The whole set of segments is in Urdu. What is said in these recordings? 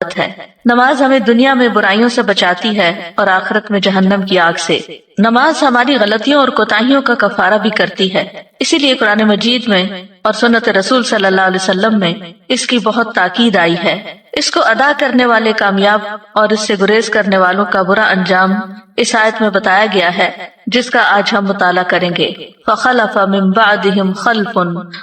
عبادت ہے۔ نماز ہمیں دنیا میں برائیوں سے بچاتی ہے اور آخرت میں جہنم کی آگ سے۔ نماز ہماری غلطیوں اور کوتاہیوں کا کفارہ بھی کرتی ہے، اسی لیے قرآن مجید میں اور سنت رسول صلی اللہ علیہ وسلم میں اس کی بہت تاکید آئی ہے۔ اس کو ادا کرنے والے کامیاب اور اس سے گریز کرنے والوں کا برا انجام اس آیت میں بتایا گیا ہے، جس کا آج ہم مطالعہ کریں گے۔ فَخَلَفَ مِن بَعْدِهِمْ خَلْفٌ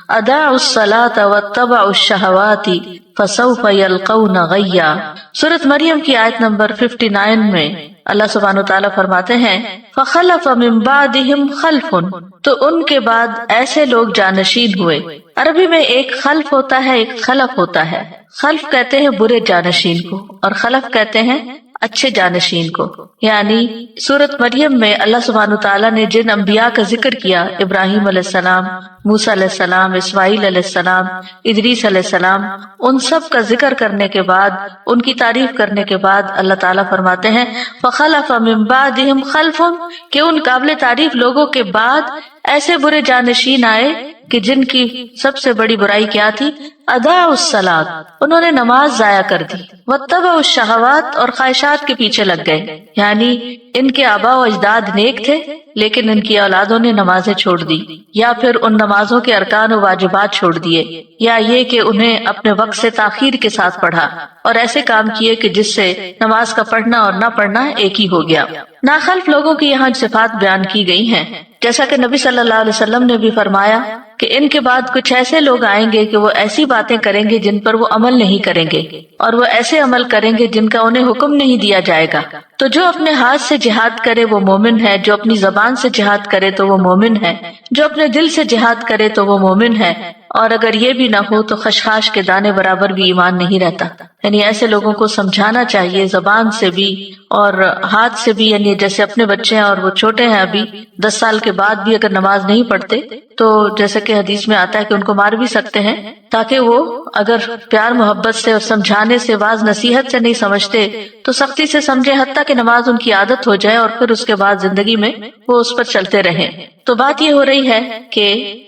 أَضَاعُوا الصَّلَاةَ وَاتَّبَعُوا الشَّهَوَاتِ فَسَوْفَ يَلْقَوْنَ غَيًّا۔ سورۃ مریم کی آیت نمبر 59 میں اللہ سبحانہ وتعالیٰ فرماتے ہیں فَخَلَفَ مِن بَعْدِهِمْ خَلْفٌ، تو ان کے بعد ایسے لوگ جانشین ہوئے۔ عربی میں ایک خلف ہوتا ہے، ایک خلف ہوتا ہے۔ خلف کہتے ہیں برے جانشین کو اور خلف کہتے ہیں اچھے جانشین کو۔ یعنی سورۃ مریم میں اللہ سبحانہ تعالیٰ نے جن انبیاء کا ذکر کیا، ابراہیم علیہ السلام، موسیٰ علیہ السلام، اسماعیل علیہ السلام، ادریس علیہ السلام، ان سب کا ذکر کرنے کے بعد، ان کی تعریف کرنے کے بعد اللہ تعالیٰ فرماتے ہیں فَخَلَفَ مِن بَعْدِهِمْ خَلْفٌ، کہ ان قابل تعریف لوگوں کے بعد ایسے برے جانشین آئے کہ جن کی سب سے بڑی برائی کیا تھی؟ اضاعوا الصلاۃ، انہوں نے نماز ضائع کر دی، واتبعوا الشہوات، اور خواہشات کے پیچھے لگ گئے۔ یعنی ان کے آباء و اجداد نیک تھے لیکن ان کی اولادوں نے نمازیں چھوڑ دی، یا پھر ان نمازوں کے ارکان و واجبات چھوڑ دیے، یا یہ کہ انہیں اپنے وقت سے تاخیر کے ساتھ پڑھا اور ایسے کام کیے کہ جس سے نماز کا پڑھنا اور نہ پڑھنا ایک ہی ہو گیا۔ ناخلف لوگوں کی یہاں صفات بیان کی گئی ہیں، جیسا کہ نبی صلی اللہ علیہ وسلم نے بھی فرمایا کہ ان کے بعد کچھ ایسے لوگ آئیں گے کہ وہ ایسی باتیں کریں گے جن پر وہ عمل نہیں کریں گے، اور وہ ایسے عمل کریں گے جن کا انہیں حکم نہیں دیا جائے گا۔ تو جو اپنے ہاتھ سے جہاد کرے وہ مومن ہے، جو اپنی زبان سے جہاد کرے تو وہ مومن ہے، جو اپنے دل سے جہاد کرے تو وہ مومن ہے، اور اگر یہ بھی نہ ہو تو خشخاش کے دانے برابر بھی ایمان نہیں رہتا۔ یعنی ایسے لوگوں کو سمجھانا چاہیے زبان سے بھی اور ہاتھ سے بھی، یعنی جیسے اپنے بچے ہیں اور وہ چھوٹے ہیں ابھی 10 سال کے بعد بھی اگر نماز نہیں پڑھتے تو جیسے کہ حدیث میں آتا ہے کہ ان کو مار بھی سکتے ہیں، تاکہ وہ اگر پیار محبت سے اور سمجھانے سے، واعظ نصیحت سے نہیں سمجھتے تو سختی سے سمجھے، حتیٰ کہ نماز ان کی عادت ہو جائے اور پھر اس کے بعد زندگی میں وہ اس پر چلتے رہیں۔ تو بات یہ ہو رہی ہے کہ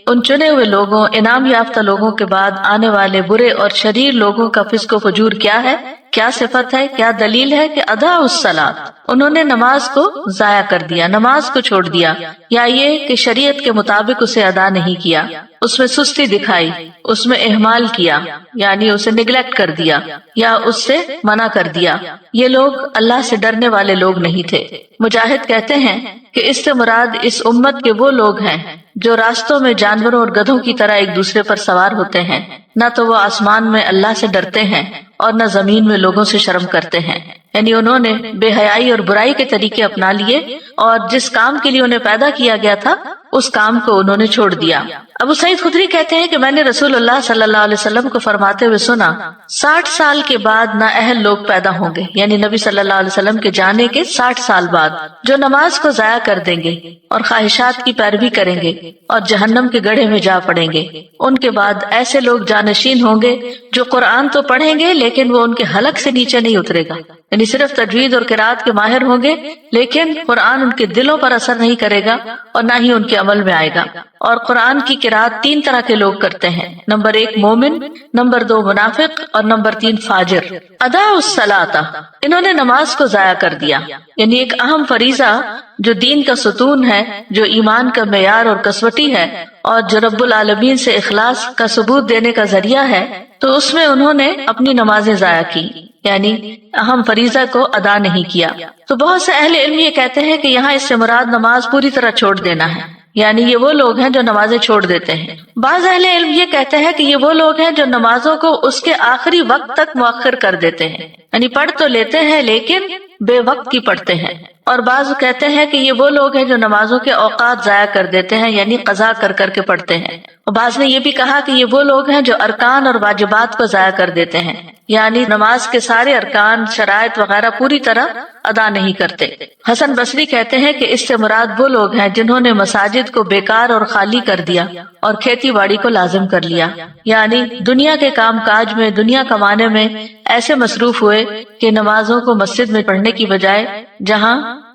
ان چنے ہوئے لوگوں، انعام یافتہ لوگوں کے بعد آنے والے برے اور شریر لوگوں کا فسق و فجور کیا ہے، کیا صفت ہے، کیا دلیل ہے کہ اضاعوا الصلاۃ، انہوں نے نماز کو ضائع کر دیا، نماز کو چھوڑ دیا، یا یہ کہ شریعت کے مطابق اسے ادا نہیں کیا، اس میں سستی دکھائی، اس میں اہمال کیا، یعنی اسے نیگلیکٹ کر دیا یا اس سے منع کر دیا۔ یہ لوگ اللہ سے ڈرنے والے لوگ نہیں تھے۔ مجاہد کہتے ہیں کہ اس سے مراد اس امت کے وہ لوگ ہیں جو راستوں میں جانوروں اور گدھوں کی طرح ایک دوسرے پر سوار ہوتے ہیں، نہ تو وہ آسمان میں اللہ سے ڈرتے ہیں اور نہ زمین میں لوگوں سے شرم کرتے ہیں۔ یعنی انہوں نے بے حیائی اور برائی کے طریقے اپنا لیے اور جس کام کے لیے انہیں پیدا کیا گیا تھا اس کام کو انہوں نے چھوڑ دیا۔ ابو سعید خدری کہتے ہیں کہ میں نے رسول اللہ صلی اللہ علیہ وسلم کو فرماتے ہوئے سنا 60 سال کے بعد نااہل لوگ پیدا ہوں گے، یعنی نبی صلی اللہ علیہ وسلم کے جانے کے 60 سال بعد، جو نماز کو ضائع کر دیں گے اور خواہشات کی پیروی کریں گے اور جہنم کے گڑھے میں جا پڑیں گے۔ ان کے بعد ایسے لوگ جانشین ہوں گے جو قرآن تو پڑھیں گے لیکن وہ ان کے حلق سے نیچے نہیں اترے گا، یعنی صرف تجوید اور قرات کے ماہر ہوں گے لیکن قرآن ان کے دلوں پر اثر نہیں کرے گا اور نہ ہی ان کے عمل میں آئے گا۔ اور قرآن کی قرات 3 طرح کے لوگ کرتے ہیں، نمبر 1 مومن، نمبر 2 منافق، اور نمبر 3 فاجر۔ اضاعوا الصلاۃ، انہوں نے نماز کو ضائع کر دیا، یعنی ایک اہم فریضہ جو دین کا ستون ہے، جو ایمان کا معیار اور کسوٹی ہے اور جو رب العالمین سے اخلاص کا ثبوت دینے کا ذریعہ ہے، تو اس میں انہوں نے اپنی نمازیں ضائع کی، یعنی اہم فریضہ کو ادا نہیں کیا۔ تو بہت سے اہل علم یہ کہتے ہیں کہ یہاں اس سے مراد نماز پوری طرح چھوڑ دینا ہے، یعنی یہ وہ لوگ ہیں جو نمازیں چھوڑ دیتے ہیں۔ بعض اہل علم یہ کہتے ہیں کہ یہ وہ لوگ ہیں جو نمازوں کو اس کے آخری وقت تک مؤخر کر دیتے ہیں، یعنی پڑھ تو لیتے ہیں لیکن بے وقت کی پڑھتے ہیں۔ اور بعض کہتے ہیں کہ یہ وہ لوگ ہیں جو نمازوں کے اوقات ضائع کر دیتے ہیں، یعنی قضا کر کر کے پڑھتے ہیں۔ اور بعض نے یہ بھی کہا کہ یہ وہ لوگ ہیں جو ارکان اور واجبات کو ضائع کر دیتے ہیں، یعنی نماز کے سارے ارکان، شرائط وغیرہ پوری طرح ادا نہیں کرتے۔ حسن بصری کہتے ہیں کہ اس سے مراد وہ لوگ ہیں جنہوں نے مساجد کو بیکار اور خالی کر دیا اور کھیتی باڑی کو لازم کر لیا، یعنی دنیا کے کام کاج میں، دنیا کمانے میں ایسے مصروف ہوئے کہ نمازوں کو مسجد میں پڑھنے کی بجائے جہاں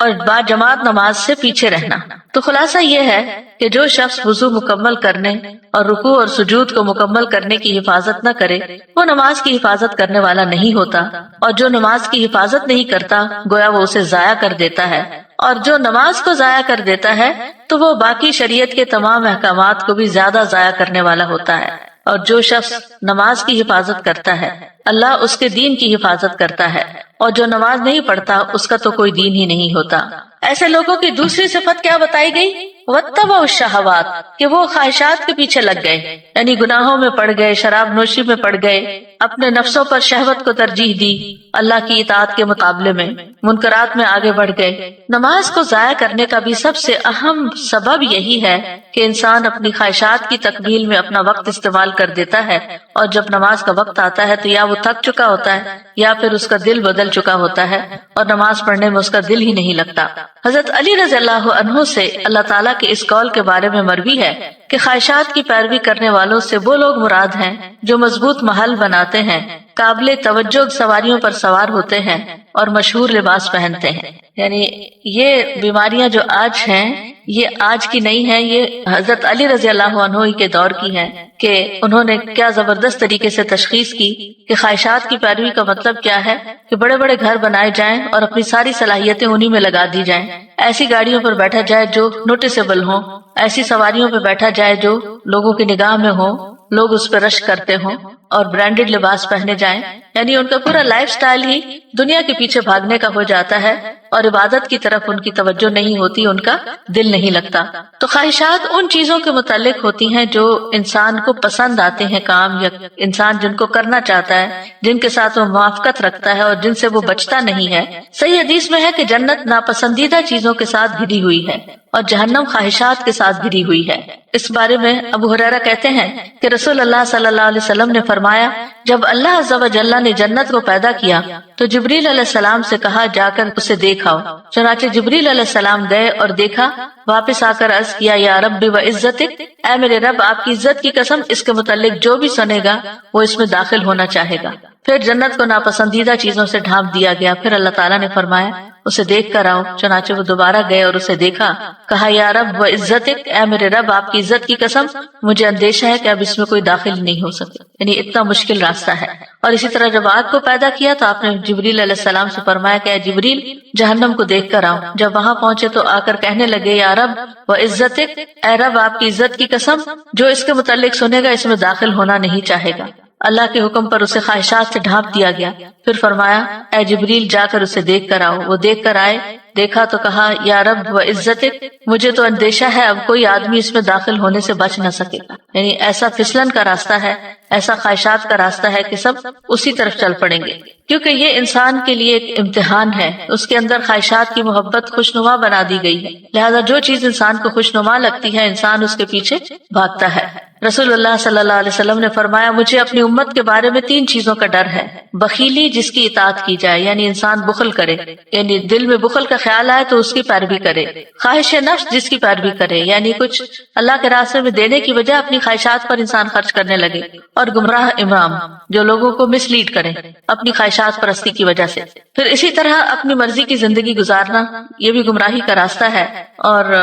اور با جماعت نماز سے پیچھے رہنا۔ تو خلاصہ یہ ہے کہ جو شخص وضو مکمل کرنے اور رکوع اور سجود کو مکمل کرنے کی حفاظت نہ کرے وہ نماز کی حفاظت کرنے والا نہیں ہوتا، اور جو نماز کی حفاظت نہیں کرتا گویا وہ اسے ضائع کر دیتا ہے، اور جو نماز کو ضائع کر دیتا ہے تو وہ باقی شریعت کے تمام احکامات کو بھی زیادہ ضائع کرنے والا ہوتا ہے۔ اور جو شخص نماز کی حفاظت کرتا ہے اللہ اس کے دین کی حفاظت کرتا ہے، اور جو نماز نہیں پڑھتا اس کا تو کوئی دین ہی نہیں ہوتا۔ ایسے لوگوں کی دوسری صفت کیا بتائی گئی؟ واتبعوا الشہوات، کہ وہ خواہشات کے پیچھے لگ گئے، یعنی گناہوں میں پڑ گئے، شراب نوشی میں پڑ گئے، اپنے نفسوں پر شہوت کو ترجیح دی اللہ کی اطاعت کے مقابلے میں، منکرات میں آگے بڑھ گئے۔ نماز کو ضائع کرنے کا بھی سب سے اہم سبب یہی ہے کہ انسان اپنی خواہشات کی تکمیل میں اپنا وقت استعمال کر دیتا ہے، اور جب نماز کا وقت آتا ہے تو یا وہ تھک چکا ہوتا ہے یا پھر اس کا دل بدل چکا ہوتا ہے اور نماز پڑھنے میں اس کا دل ہی نہیں لگتا۔ حضرت علی رضی اللہ عنہ سے اللہ تعالیٰ کے اس قول کے بارے میں مروی ہے کہ خواہشات کی پیروی کرنے والوں سے وہ لوگ مراد ہیں جو مضبوط محل بناتے ہیں، قابل توجہ سواریوں پر سوار ہوتے ہیں اور مشہور لباس پہنتے ہیں۔ یعنی یہ بیماریاں جو آج ہیں یہ آج کی نہیں ہیں، یہ حضرت علی رضی اللہ عنہ کے دور کی ہیں کہ انہوں نے کیا زبردست طریقے سے تشخیص کی کہ خواہشات کی پیروی کا مطلب کیا ہے کہ بڑے بڑے گھر بنائے جائیں اور اپنی ساری صلاحیتیں انہی میں لگا دی جائیں، ایسی گاڑیوں پر بیٹھا جائے جو نوٹسیبل ہوں، ایسی سواریوں پہ بیٹھا جائے جو لوگوں کی نگاہ میں ہوں، لوگ اس پہ رشک کرتے ہوں، اور برانڈڈ لباس پہنے جائیں، یعنی ان کا پورا لائف سٹائل ہی دنیا کے پیچھے بھاگنے کا ہو جاتا ہے اور عبادت کی طرف ان کی توجہ نہیں ہوتی، ان کا دل نہیں لگتا۔ تو خواہشات ان چیزوں کے متعلق ہوتی ہیں جو انسان کو پسند آتے ہیں، کام یا انسان جن کو کرنا چاہتا ہے، جن کے ساتھ وہ موافقت رکھتا ہے اور جن سے وہ بچتا نہیں ہے۔ صحیح حدیث میں ہے کہ جنت ناپسندیدہ چیزوں کے ساتھ گھری ہوئی ہے اور جہنم خواہشات کے ساتھ گھری ہوئی ہے۔ اس بارے میں ابو ہریرہ کہتے ہیں کہ رسول اللہ صلی اللہ علیہ وسلم نے فرمایا، جب اللہ عز و جل نے جنت کو پیدا کیا تو جبریل علیہ السلام سے کہا جا کر اسے دیکھاؤ۔ چنانچہ جبریل علیہ السلام گئے اور دیکھا، واپس آ کر عرض کیا، یا رب و عزتک، اے میرے رب آپ کی عزت کی قسم اس کے متعلق جو بھی سنے گا وہ اس میں داخل ہونا چاہے گا۔ پھر جنت کو ناپسندیدہ چیزوں سے ڈھانپ دیا گیا۔ پھر اللہ تعالیٰ نے فرمایا اسے دیکھ کر آؤ۔ چنانچہ وہ دوبارہ گئے اور اسے دیکھا، کہا یا رب و عزتک، اے میرے رب آپ کی عزت کی قسم مجھے اندیشہ ہے کہ اب اس میں کوئی داخل نہیں ہو سکے، یعنی اتنا مشکل راستہ ہے۔ اور اسی طرح جب آگ کو پیدا کیا تو آپ نے جبریل علیہ السلام سے فرمایا کہ اے جبریل جہنم کو دیکھ کر آؤ۔ جب وہاں پہنچے تو آ کر کہنے لگے، یا رب و عزتک، اے رب آپ کی عزت کی قسم جو اس کے متعلق سنے گا اس میں داخل ہونا نہیں چاہے گا۔ اللہ کے حکم پر اسے خواہشات سے ڈھانپ دیا گیا۔ پھر فرمایا اے جبریل جا کر اسے دیکھ کر آؤ۔ وہ دیکھ کر آئے، دیکھا تو کہا یا رب و عزتک، مجھے تو اندیشہ ہے اب کوئی آدمی اس میں داخل ہونے سے بچ نہ سکے گا، یعنی ایسا پھسلن کا راستہ ہے، ایسا خواہشات کا راستہ ہے کہ سب اسی طرف چل پڑیں گے، کیونکہ یہ انسان کے لیے ایک امتحان ہے۔ اس کے اندر خواہشات کی محبت خوشنما بنا دی گئی ہے، لہذا جو چیز انسان کو خوشنما لگتی ہے انسان اس کے پیچھے بھاگتا ہے۔ رسول اللہ صلی اللہ علیہ وسلم نے فرمایا، مجھے اپنی امت کے بارے میں 3 چیزوں کا ڈر ہے۔ بخیلی جس کی اطاعت کی جائے، یعنی انسان بخل کرے، یعنی دل میں بخل کا خیال آئے تو اس کی پیروی کرے۔ خواہش نفس جس کی پیروی کرے، یعنی کچھ اللہ کے راستے میں دینے کی بجائے اپنی خواہشات پر انسان خرچ کرنے لگے۔ اور گمراہ امام جو لوگوں کو مس لیڈ کرے اپنی خواہشات پرستی کی وجہ سے۔ پھر اسی طرح اپنی مرضی کی زندگی گزارنا، یہ بھی گمراہی کا راستہ ہے۔ اور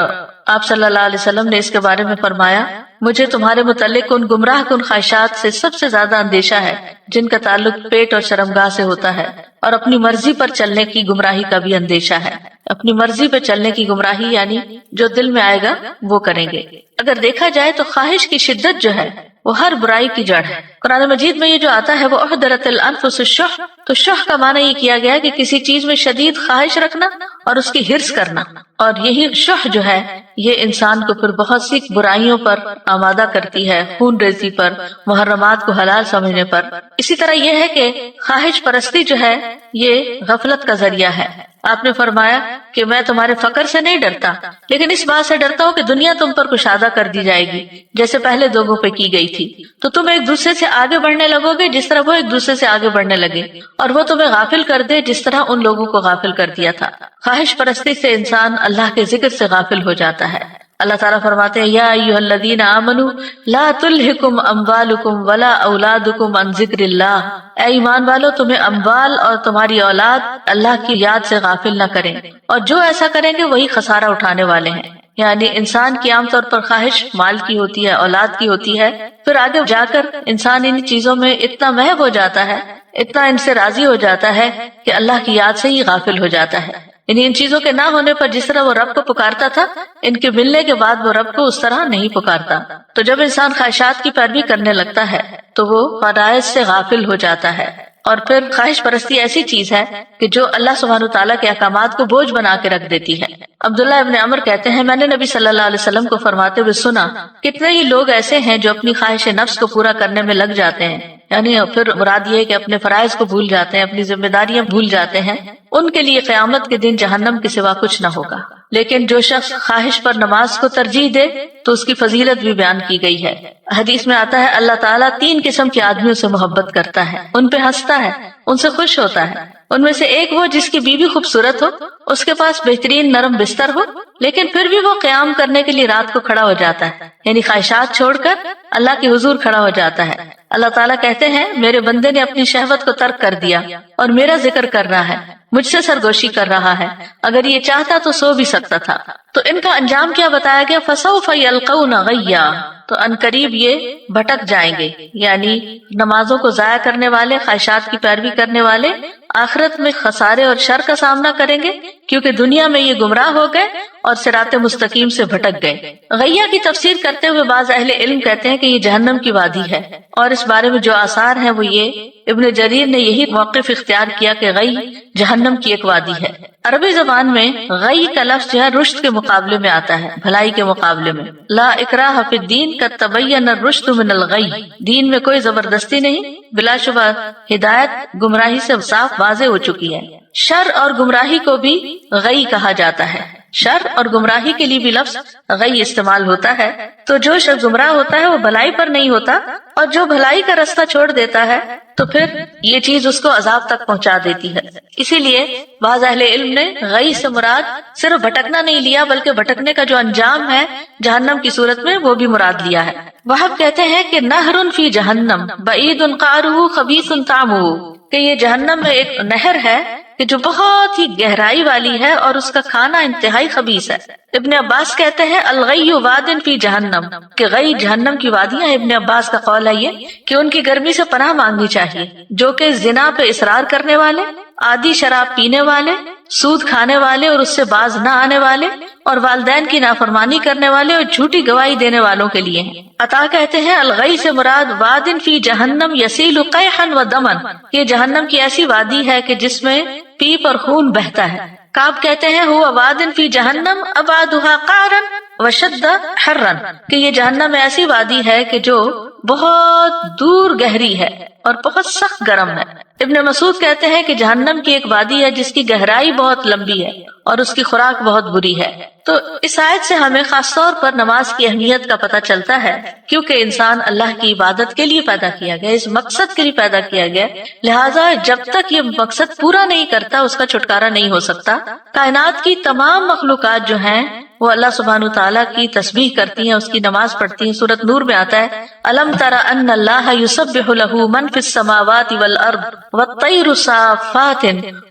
آپ صلی اللہ علیہ وسلم نے اس کے بارے میں فرمایا، مجھے تمہارے متعلق ان گمراہ کن خواہشات سے سب سے زیادہ اندیشہ ہے جن کا تعلق پیٹ اور شرمگاہ سے ہوتا ہے، اور اپنی مرضی پر چلنے کی گمراہی کا بھی اندیشہ ہے۔ اپنی مرضی پہ چلنے کی گمراہی یعنی جو دل میں آئے گا وہ کریں گے۔ اگر دیکھا جائے تو خواہش کی شدت جو ہے وہ ہر برائی کی جڑ ہے۔ قرآن مجید میں یہ جو آتا ہے وہ احضرت الانفس الشح، تو شح کا معنی یہ کیا گیا کہ کسی چیز میں شدید خواہش رکھنا اور اس کی حرص کرنا، اور یہی شح جو ہے یہ انسان کو پھر بہت سی برائیوں پر آمادہ کرتی ہے، خون ریزی پر، محرمات کو حلال سمجھنے پر۔ اسی طرح یہ ہے کہ خواہش پرستی جو ہے یہ غفلت کا ذریعہ ہے۔ آپ نے فرمایا کہ میں تمہارے فقر سے نہیں ڈرتا، لیکن اس بات سے ڈرتا ہوں کہ دنیا تم پر کشادہ کر دی جائے گی جیسے پہلے لوگوں پہ کی گئی تھی، تو تم ایک دوسرے سے آگے بڑھنے لگو گے جس طرح وہ ایک دوسرے سے آگے بڑھنے لگے، اور وہ تمہیں غافل کر دے جس طرح ان لوگوں کو غافل کر دیا تھا۔ خواہش پرستی سے انسان اللہ کے ذکر سے غافل ہو جاتا ہے۔ اللہ تعالیٰ فرماتے ہیں یا ایھا آمنو لا تلہکم اموالکم ولا اولادکم عن ذکر اللہ، اے ایمان والو تمہیں اموال اور تمہاری اولاد اللہ کی یاد سے غافل نہ کریں، اور جو ایسا کریں گے وہی خسارہ اٹھانے والے ہیں۔ یعنی انسان کی عام طور پر خواہش مال کی ہوتی ہے، اولاد کی ہوتی ہے، پھر آگے جا کر انسان ان چیزوں میں اتنا محو ہو جاتا ہے، اتنا ان سے راضی ہو جاتا ہے کہ اللہ کی یاد سے ہی غافل ہو جاتا ہے۔ یعنی ان چیزوں کے نہ ہونے پر جس طرح وہ رب کو پکارتا تھا، ان کے ملنے کے بعد وہ رب کو اس طرح نہیں پکارتا۔ تو جب انسان خواہشات کی پیروی کرنے لگتا ہے تو وہ فرائض سے غافل ہو جاتا ہے، اور پھر خواہش پرستی ایسی چیز ہے کہ جو اللہ سبحانہ وتعالیٰ کے احکامات کو بوجھ بنا کے رکھ دیتی ہے۔ عبداللہ ابن عمر کہتے ہیں میں نے نبی صلی اللہ علیہ وسلم کو فرماتے ہوئے سنا، کتنے ہی لوگ ایسے ہیں جو اپنی خواہش نفس کو پورا کرنے میں لگ جاتے ہیں، یعنی پھر مراد یہ ہے کہ اپنے فرائض کو بھول جاتے ہیں، اپنی ذمہ داریاں بھول جاتے ہیں، ان کے لیے قیامت کے دن جہنم کے سوا کچھ نہ ہوگا۔ لیکن جو شخص خواہش پر نماز کو ترجیح دے تو اس کی فضیلت بھی بیان کی گئی ہے۔ حدیث میں آتا ہے اللہ تعالیٰ 3 قسم کے آدمیوں سے محبت کرتا ہے، ان پہ ہنستا ہے، ان سے خوش ہوتا ہے۔ ان میں سے ایک وہ جس کی بیوی خوبصورت ہو، اس کے پاس بہترین نرم بستر ہو، لیکن پھر بھی وہ قیام کرنے کے لیے رات کو کھڑا ہو جاتا ہے، یعنی خواہشات چھوڑ کر اللہ کے حضور کھڑا ہو جاتا ہے۔ اللہ تعالیٰ کہتے ہیں میرے بندے نے اپنی شہوت کو ترک کر دیا اور میرا ذکر کر رہا ہے، مجھ سے سرگوشی کر رہا ہے، اگر یہ چاہتا تو سو بھی سکتا تھا۔ تو ان کا انجام کیا بتایا گیا؟ فسوف یلقون غیا، تو ان قریب یہ بھٹک جائیں گے، یعنی نمازوں کو ضائع کرنے والے، خواہشات کی پیروی کرنے والے آخرت میں خسارے اور شر کا سامنا کریں گے، کیونکہ دنیا میں یہ گمراہ ہو گئے اور صراط مستقیم سے بھٹک گئے۔ غیہ کی تفسیر کرتے ہوئے بعض اہل علم کہتے ہیں کہ یہ جہنم کی وادی ہے، اور اس بارے میں جو آثار ہیں وہ یہ ابن جریر نے یہی موقف اختیار کیا کہ غی جہنم کی ایک وادی ہے۔ عربی زبان میں غی کا لفظ جو ہے رشد کے مقابلے میں آتا ہے، بھلائی کے مقابلے میں۔ لا اکراہ فی الدین قد تبین الرشد من الغی، دین میں کوئی زبردستی نہیں، بلا شبہ ہدایت گمراہی سے صاف واضح ہو چکی ہے۔ شر اور گمراہی کو بھی غی کہا جاتا ہے، شر اور گمراہی کے لیے بھی لفظ غی استعمال ہوتا ہے۔ تو جو شخص گمراہ ہوتا ہے وہ بھلائی پر نہیں ہوتا، اور جو بھلائی کا رستہ چھوڑ دیتا ہے تو پھر یہ چیز اس کو عذاب تک پہنچا دیتی ہے۔ اسی لیے بعض اہل علم نے غی سے مراد صرف بھٹکنا نہیں لیا، بلکہ بھٹکنے کا جو انجام ہے جہنم کی صورت میں وہ بھی مراد لیا ہے۔ وہب کہتے ہیں کہ نہر فی جہنم بعید قعرہ خبیث طعمہ، کہ یہ جہنم میں ایک نہر ہے کہ جو بہت ہی گہرائی والی ہے اور اس کا کھانا انتہائی خبیث ہے۔ ابن عباس کہتے ہیں الغی واد فی جہنم، کہ غی جہنم کی وادیاں۔ ابن عباس کا قول ہے یہ کہ ان کی گرمی سے پناہ مانگنی چاہیے، جو کہ زنا پہ اصرار کرنے والے، آدھی شراب پینے والے، سود کھانے والے اور اس سے باز نہ آنے والے، اور والدین کی نافرمانی کرنے والے اور جھوٹی گواہی دینے والوں کے لیے ہیں۔ عطا کہتے ہیں الغی سے مراد وادن فی جہنم یسیل قیحا و دمن، یہ جہنم کی ایسی وادی ہے کہ جس میں پیپ اور خون بہتا ہے۔ کعب کہتے ہیں ہوا وادن فی جہنم ابعدھا قعرا وشد حرا، کہ یہ جہنم میں ایسی وادی ہے کہ جو بہت دور گہری ہے اور بہت سخت گرم ہے۔ ابن مسعود کہتے ہیں کہ جہنم کی ایک وادی ہے جس کی گہرائی بہت لمبی ہے اور اس کی خوراک بہت بری ہے۔ تو اس آیت سے ہمیں خاص طور پر نماز کی اہمیت کا پتہ چلتا ہے، کیونکہ انسان اللہ کی عبادت کے لیے پیدا کیا گیا، اس مقصد کے لیے پیدا کیا گیا، لہٰذا جب تک یہ مقصد پورا نہیں کرتا اس کا چھٹکارا نہیں ہو سکتا۔ کائنات کی تمام مخلوقات جو ہیں وہ اللہ سبحانہ تعالیٰ کی تسبیح کرتی ہیں، اس کی نماز پڑھتی ہیں۔ سورۃ نور میں آتا ہے الم تر ان اللہ یسبح له من فی السماوات والارض والطیر صافات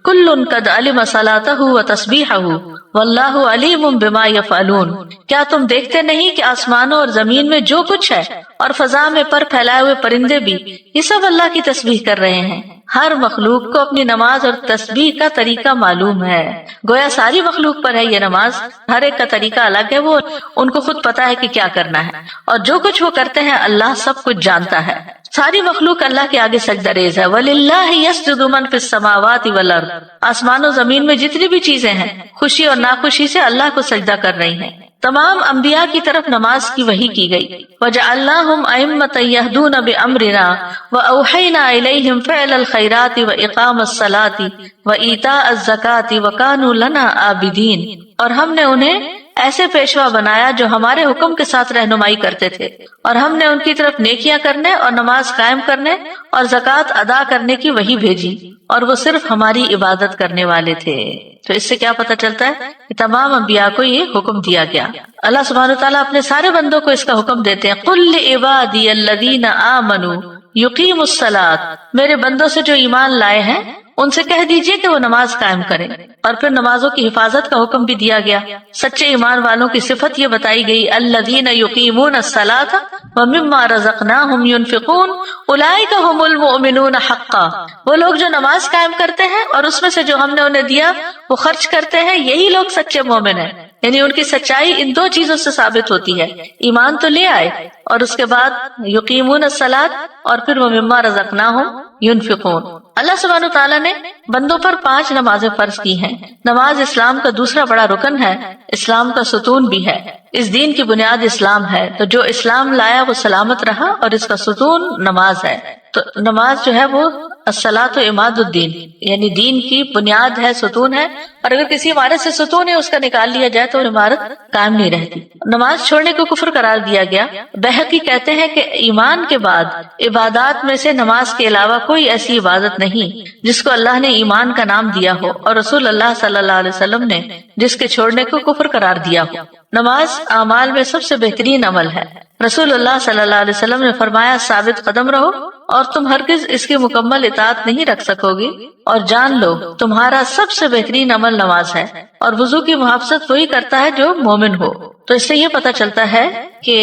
کل قد علم صلاته وتسبیحه واللہ علیم بما یفعلون، کیا تم دیکھتے نہیں کہ آسمانوں اور زمین میں جو کچھ ہے اور فضا میں پر پھیلائے ہوئے پرندے بھی یہ سب اللہ کی تسبیح کر رہے ہیں۔ ہر مخلوق کو اپنی نماز اور تسبیح کا طریقہ معلوم ہے، گویا ساری مخلوق پر ہے یہ نماز، ہر ایک کا طریقہ الگ ہے، وہ ان کو خود پتا ہے کہ کیا کرنا ہے، اور جو کچھ وہ کرتے ہیں اللہ سب کچھ جانتا ہے۔ ساری مخلوق اللہ کے آگے سجدہ ریز ہے۔ وَلِلَّهِ يَسْجُدُ مَن فِي السَّمَاوَاتِ وَالْأَرْضِ، آسمان و زمین میں جتنی بھی چیزیں ہیں خوشی اور ناخوشی سے اللہ کو سجدہ کر رہی ہیں۔ تمام انبیاء کی طرف نماز کی وحی کی گئی۔ وَجَعَلْنَاهُمْ أَئِمَّةً يَهْدُونَ بِأَمْرِنَا وَأَوْحَيْنَا إِلَيْهِمْ فِعْلَ الْخَيْرَاتِ وَإِقَامَ الصَّلَاةِ وَإِيتَاءَ الزَّكَاةِ وَكَانُوا لَنَا عَابِدِينَ، اور ہم نے انہیں ایسے پیشوا بنایا جو ہمارے حکم کے ساتھ رہنمائی کرتے تھے، اور ہم نے ان کی طرف نیکیاں کرنے اور نماز قائم کرنے اور زکوٰۃ ادا کرنے کی وحی بھیجی، اور وہ صرف ہماری عبادت کرنے والے تھے۔ تو اس سے کیا پتہ چلتا ہے کہ تمام انبیاء کو یہ حکم دیا گیا۔ اللہ سبحانہ وتعالیٰ اپنے سارے بندوں کو اس کا حکم دیتے ہیں، قُلْ لِعِبَادِيَ الَّذِينَ آمَنُوا يُقِيمُوا الصَّلَاةَ، میرے بندوں سے جو ایمان لائے ہیں ان سے کہہ دیجئے کہ وہ نماز قائم کریں۔ اور پھر نمازوں کی حفاظت کا حکم بھی دیا گیا۔ سچے ایمان والوں کی صفت یہ بتائی گئی، الذین یقیمون الصلاۃ ومما رزقناہم ینفقون اولئک ھم المؤمنون حقا، وہ لوگ جو نماز قائم کرتے ہیں اور اس میں سے جو ہم نے انہیں دیا وہ خرچ کرتے ہیں، یہی لوگ سچے مومن ہیں۔ یعنی ان کی سچائی ان دو چیزوں سے ثابت ہوتی ہے، ایمان تو لے آئے اور اس کے بعد یقیمون الصلاۃ اور پھر ومما رزقناہم ینفقون۔ اللہ سبحانہ تعالیٰ نے بندوں پر 5 نمازیں فرض کی ہیں۔ نماز اسلام کا دوسرا بڑا رکن ہے، اسلام کا ستون بھی ہے۔ اس دین کی بنیاد اسلام ہے، تو جو اسلام لایا وہ سلامت رہا، اور اس کا ستون نماز ہے۔ تو نماز جو ہے وہ الصلاۃ عماد الدین، یعنی دین کی بنیاد ہے، ستون ہے، اور اگر کسی عمارت سے ستون ہے اس کا نکال لیا جائے تو عمارت قائم نہیں رہتی۔ نماز چھوڑنے کو کفر قرار دیا گیا۔ بہقی کہتے ہیں کہ ایمان کے بعد عبادات میں سے نماز کے علاوہ کوئی ایسی عبادت نہیں جس کو اللہ نے ایمان کا نام دیا ہو اور رسول اللہ صلی اللہ علیہ وسلم نے جس کے چھوڑنے کو کفر قرار دیا ہو۔ نماز اعمال میں سب سے بہترین عمل ہے۔ رسول اللہ صلی اللہ علیہ وسلم نے فرمایا، ثابت قدم رہو اور تم ہرگز اس کی مکمل اطاعت نہیں رکھ سکو گی، اور جان لو تمہارا سب سے بہترین عمل نماز ہے، اور وضو کی محافظت وہی کرتا ہے جو مومن ہو۔ تو اس سے یہ پتہ چلتا ہے کہ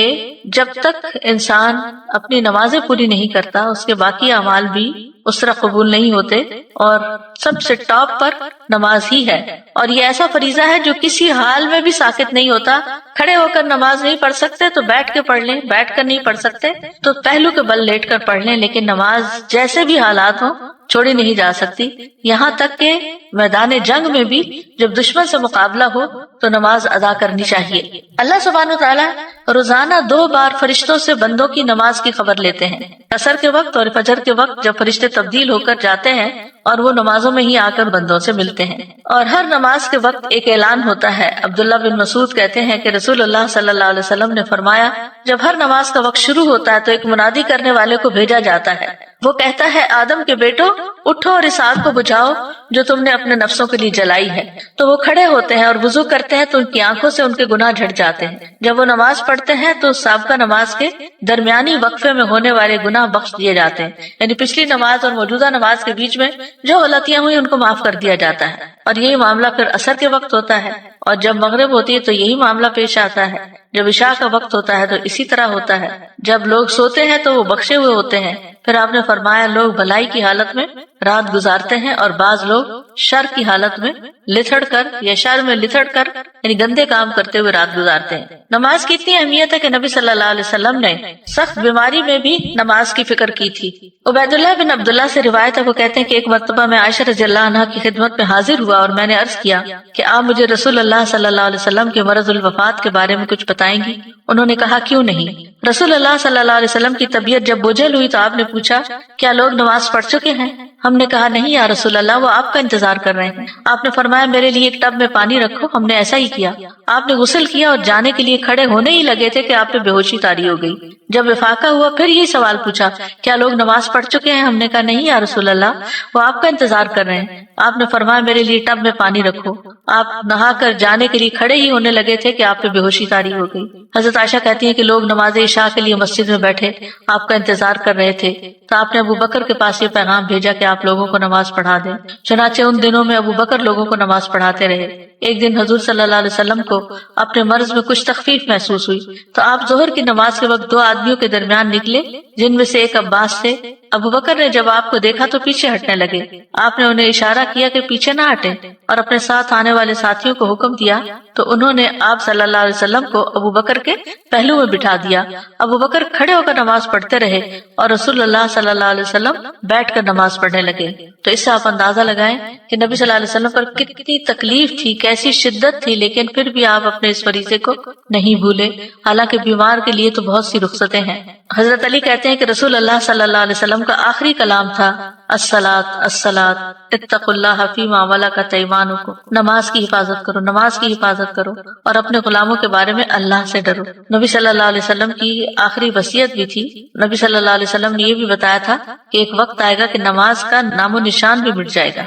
جب تک انسان اپنی نمازیں پوری نہیں کرتا اس کے باقی اعمال بھی اس طرح قبول نہیں ہوتے، اور سب سے ٹاپ پر نماز ہی ہے۔ اور یہ ایسا فریضہ ہے جو کسی حال میں بھی ساقط نہیں ہوتا۔ کھڑے ہو کر نماز نہیں پڑھ سکتے تو بیٹھ کے پڑھ لیں، بیٹھ کر نہیں پڑھ سکتے تو پہلو کے بل لیٹ کر پڑھ لیں، لیکن نماز جیسے بھی حالات ہوں چھوڑی نہیں جا سکتی۔ یہاں تک کہ میدان جنگ میں بھی جب دشمن سے مقابلہ ہو تو نماز ادا کرنی چاہیے۔ اللہ سبحانہ وتعالی روزانہ 2 بار فرشتوں سے بندوں کی نماز کی خبر لیتے ہیں، عصر کے وقت اور فجر کے وقت، جب فرشتے تبدیل ہو کر جاتے ہیں اور وہ نمازوں میں ہی آ کر بندوں سے ملتے ہیں۔ اور ہر نماز کے وقت ایک اعلان ہوتا ہے۔ عبداللہ بن مسعود کہتے ہیں کہ رسول اللہ صلی اللہ علیہ وسلم نے فرمایا، جب ہر نماز کا وقت شروع ہوتا ہے تو ایک منادی کرنے والے کو بھیجا جاتا ہے، وہ کہتا ہے، آدم کے بیٹو اٹھو اور اس آگ کو بجھاؤ جو تم نے اپنے نفسوں کے لیے جلائی ہے۔ تو وہ کھڑے ہوتے ہیں اور وضو کرتے ہیں تو ان کی آنکھوں سے ان کے گناہ جھڑ جاتے ہیں۔ جب وہ نماز پڑھتے ہیں تو سابقہ نماز کے درمیانی وقفے میں ہونے والے گناہ بخش دیے جاتے ہیں، یعنی پچھلی نماز اور موجودہ نماز کے بیچ میں جو غلطیاں ہوئی ان کو معاف کر دیا جاتا ہے۔ اور یہی معاملہ پھر عصر کے وقت ہوتا ہے، اور جب مغرب ہوتی ہے تو یہی معاملہ پیش آتا ہے۔ جب عشاء کا وقت ہوتا ہے تو اسی طرح ہوتا ہے۔ جب لوگ سوتے ہیں تو وہ بخشے ہوئے ہوتے ہیں۔ پھر آپ نے فرمایا، لوگ بھلائی کی حالت میں رات گزارتے ہیں اور بعض لوگ شر کی حالت میں لتھڑ کر یا شر میں لتھڑ کر یعنی گندے کام کرتے ہوئے رات گزارتے ہیں۔ نماز کی اتنی اہمیت ہے کہ نبی صلی اللہ علیہ وسلم نے سخت بیماری میں بھی نماز کی فکر کی تھی۔ عبید اللہ بن عبداللہ سے روایت ہے، وہ کہتے ہیں کہ ایک مرتبہ میں عائشہ رضی اللہ عنہا کی خدمت میں حاضر ہوا اور میں نے عرض کیا کہ آپ مجھے رسول اللہ صلی اللہ علیہ وسلم کے مرض الوفات کے بارے میں کچھ بتائیں گی؟ انہوں نے کہا، کیوں نہیں۔ رسول اللہ صلی اللہ علیہ وسلم کی طبیعت جب بوجھل ہوئی تو آپ نے پوچھا، کیا لوگ نماز پڑھ چکے ہیں؟ ہم نے کہا، نہیں یا رسول اللہ، وہ آپ کا انتظار کر رہے ہیں۔ آپ نے فرمایا، میرے لیے ایک ٹب میں پانی رکھو۔ ہم نے ایسا ہی کیا۔ آپ نے غسل کیا اور جانے کے لیے کھڑے ہونے ہی لگے تھے کہ آپ پہ بے ہوشی طاری ہو گئی۔ جب افاقہ ہوا پھر یہی سوال پوچھا، کیا لوگ نماز پڑھ چکے ہیں؟ ہم نے کہا، نہیں یا رسول اللہ، وہ آپ کا انتظار کر رہے ہیں۔ آپ نے فرمایا، میرے لیے ٹب میں پانی رکھو۔ آپ نہا کر جانے کے لیے کھڑے ہی ہونے لگے تھے کہ آپ پہ بے ہوشی طاری ہو گئی۔ حضرت عائشہ کہتی ہیں کہ لوگ نماز عشاء کے لیے مسجد میں بیٹھے آپ کا انتظار کر رہے تھے، تو آپ نے ابو بکر کے پاس یہ پیغام بھیجا کہ آپ لوگوں کو نماز پڑھا دیں۔ چنانچہ ان دنوں میں ابو بکر لوگوں کو نماز پڑھاتے رہے۔ ایک دن حضور صلی اللہ علیہ وسلم کو اپنے مرض میں کچھ تخفیف محسوس ہوئی تو آپ ظہر کی نماز کے وقت 2 آدمیوں کے درمیان نکلے، جن میں سے ایک عباس تھے۔ ابو بکر نے جب آپ کو دیکھا تو پیچھے ہٹنے لگے۔ آپ نے انہیں اشارہ کیا کہ پیچھے نہ ہٹیں اور اپنے ساتھ آنے والے ساتھیوں کو حکم دیا تو انہوں نے آپ صلی اللہ علیہ وسلم کو ابو بکر کے پہلو میں بٹھا دیا۔ ابو بکر کھڑے ہو کر نماز پڑھتے رہے اور رسول اللہ صلی اللہ علیہ وسلم بیٹھ کر نماز پڑھنے لگے۔ تو اس سے آپ اندازہ لگائیں کہ نبی صلی اللہ علیہ وسلم پر کتنی تکلیف تھی، کیسی شدت تھی، لیکن پھر بھی آپ اپنے اس فریضے کو نہیں بھولے، حالانکہ بیمار کے لیے تو بہت سی رخصتیں ہیں۔ حضرت علی کہتے ہیں کہ رسول اللہ صلی اللہ علیہ وسلم کا آخری کلام تھا الصلاۃ الصلاۃ اتقوا اللہ فیما ملکت ایمانکم، نماز کی حفاظت کرو، نماز کی حفاظت کرو اور اپنے غلاموں کے بارے میں اللہ سے ڈرو۔ نبی صلی اللہ علیہ وسلم کی آخری وصیت بھی تھی۔ نبی صلی اللہ علیہ وسلم نے یہ بھی بتایا تھا کہ ایک وقت آئے گا کہ نماز کا نام و نشان بھی مٹ جائے گا۔